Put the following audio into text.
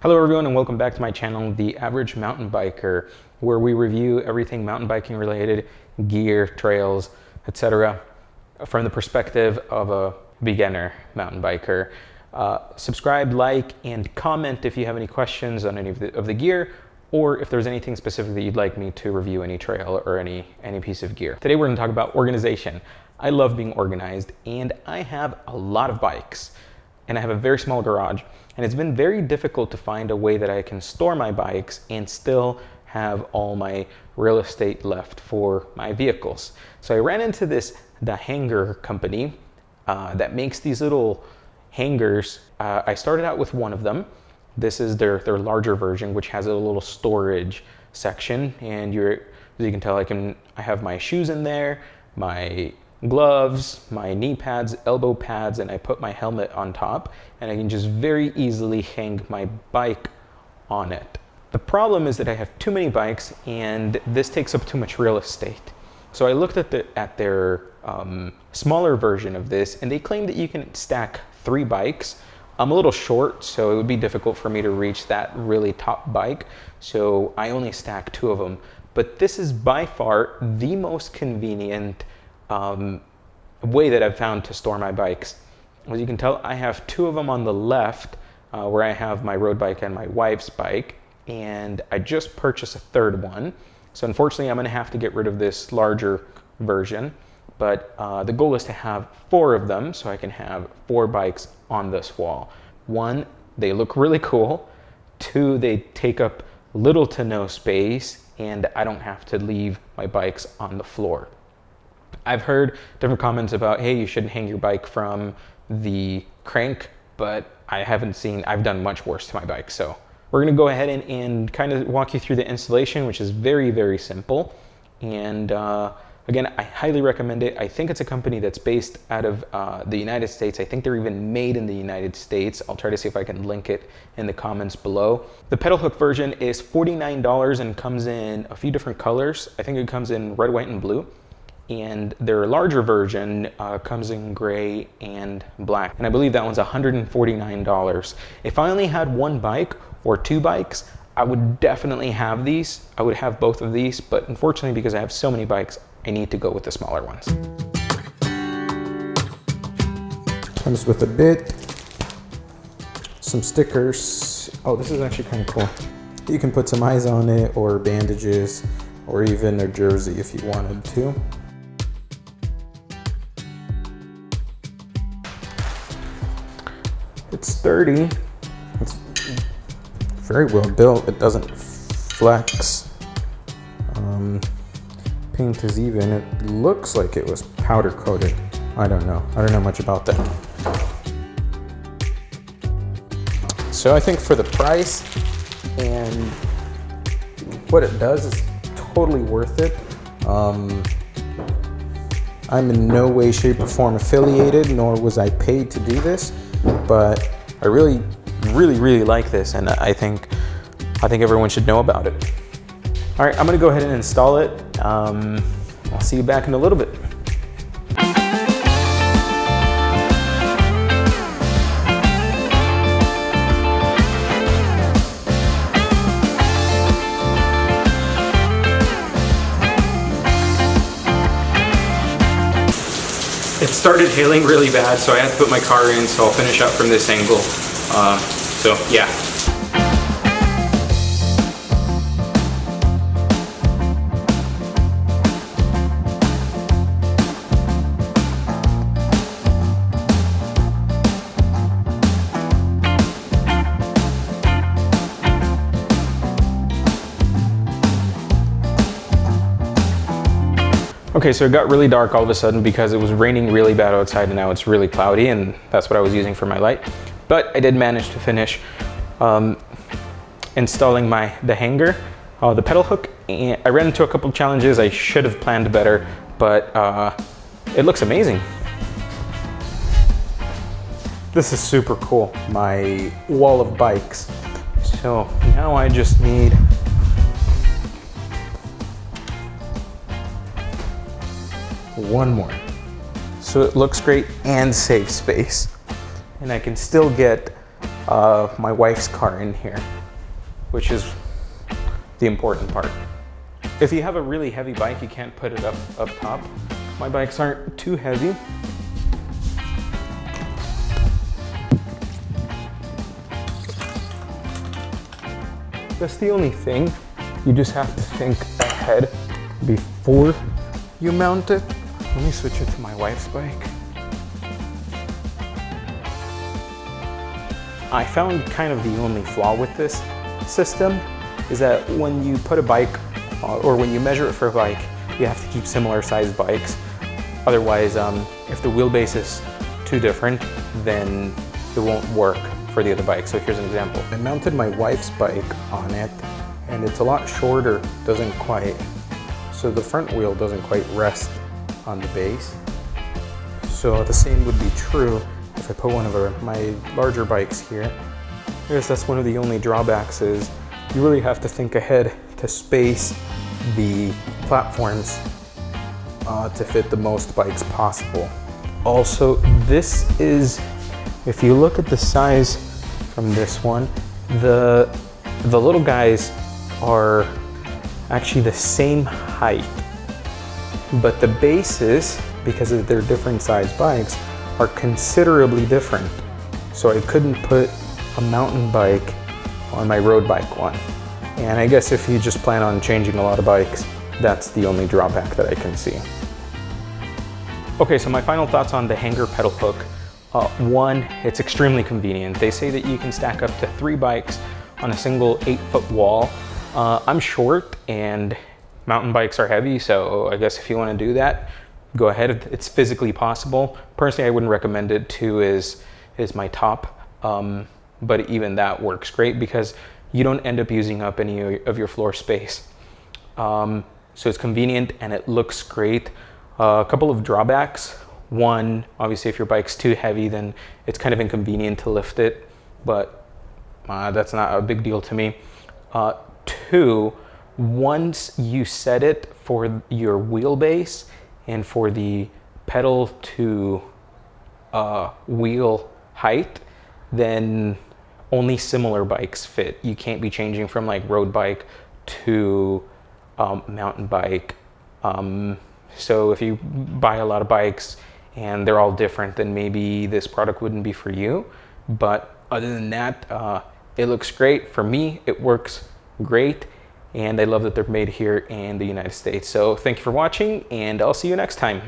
Hello everyone and welcome back to my channel, The Average Mountain Biker, where we review everything mountain biking related, gear, trails, etc. from the perspective of a beginner mountain biker. Subscribe, like, and comment if you have any questions on any of the gear, or if there's anything specific that you'd like me to review, any trail or any piece of gear. Today we're going to talk about organization. I love being organized and I have a lot of bikes and I have a very small garage. And it's been very difficult to find a way that I can store my bikes and still have all my real estate left for my vehicles. So I ran into this DaHanger company that makes these little hangers. I started out with one of them. This is their larger version, which has a little storage section. And as you can tell, I have my shoes in there, my gloves, my knee pads, elbow pads, and I put my helmet on top, and I can just very easily hang my bike on it. The problem is that I have too many bikes and this takes up too much real estate. So I looked at their smaller version of this, and they claim that you can stack 3 bikes. I'm a little short, so it would be difficult for me to reach that really top bike, so I only stack 2 of them. But this is by far the most convenient way that I've found to store my bikes. As you can tell, I have 2 of them on the left where I have my road bike and my wife's bike, and I just purchased a 3rd one. So unfortunately I'm going to have to get rid of this larger version, but the goal is to have 4 of them so I can have 4 bikes on this wall. 1, they look really cool. 2, they take up little to no space and I don't have to leave my bikes on the floor. I've heard different comments about, hey, you shouldn't hang your bike from the crank, but I've done much worse to my bike. So we're gonna go ahead and kind of walk you through the installation, which is very, very simple. And again, I highly recommend it. I think it's a company that's based out of the United States. I think they're even made in the United States. I'll try to see if I can link it in the comments below. The pedal hook version is $49 and comes in a few different colors. I think it comes in red, white, and blue. And their larger version comes in gray and black. And I believe that one's $149. If I only had 1 bike or 2 bikes, I would definitely have these. I would have both of these, but unfortunately, because I have so many bikes, I need to go with the smaller ones. Comes with a bit, some stickers. Oh, this is actually kind of cool. You can put some eyes on it, or bandages, or even a jersey if you wanted to. It's sturdy. It's very well built. It doesn't flex. Paint is even. It looks like it was powder coated. I don't know. I don't know much about that. So I think for the price and what it does is totally worth it. I'm in no way, shape, or form affiliated, nor was I paid to do this, but I really, really, really like this, and I think everyone should know about it. All right, I'm gonna go ahead and install it. I'll see you back in a little bit. It started hailing really bad, so I had to put my car in, so I'll finish up from this angle. So yeah. Okay, so it got really dark all of a sudden because it was raining really bad outside and now it's really cloudy, and that's what I was using for my light. But I did manage to finish installing the hanger, the pedal hook, and I ran into a couple of challenges. I should have planned better, but it looks amazing. This is super cool, my wall of bikes. So now I just need one more. So it looks great and saves space. And I can still get my wife's car in here, which is the important part. If you have a really heavy bike, you can't put it up top. My bikes aren't too heavy. That's the only thing. You just have to think ahead before you mount it. Let me switch it to my wife's bike. I found kind of the only flaw with this system is that when you put a bike, or when you measure it for a bike, you have to keep similar sized bikes. Otherwise, if the wheelbase is too different, then it won't work for the other bike. So here's an example. I mounted my wife's bike on it, and it's a lot shorter, so the front wheel doesn't quite rest on the base. So the same would be true if I put one of my larger bikes here. I guess that's one of the only drawbacks is you really have to think ahead to space the platforms to fit the most bikes possible. Also, this is, if you look at the size from this one, the little guys are actually the same height, but the bases, because of their different size bikes, are considerably different. So I couldn't put a mountain bike on my road bike one. And I guess if you just plan on changing a lot of bikes, that's the only drawback that I can see. Okay, so my final thoughts on the DaHanger Pedal Hook. One, it's extremely convenient. They say that you can stack up to 3 bikes on a single 8-foot wall. I'm short and mountain bikes are heavy, so I guess if you want to do that, go ahead. It's physically possible. Personally, I wouldn't recommend it. 2 is my top, but even that works great because you don't end up using up any of your floor space. So it's convenient and it looks great. A couple of drawbacks. One, obviously if your bike's too heavy, then it's kind of inconvenient to lift it, but that's not a big deal to me. 2, once you set it for your wheelbase and for the pedal to wheel height, then only similar bikes fit. You can't be changing from like road bike to mountain bike. So if you buy a lot of bikes and they're all different, then maybe this product wouldn't be for you. But other than that, it looks great. For me, it works great. And I love that they're made here in the United States. So thank you for watching, and I'll see you next time.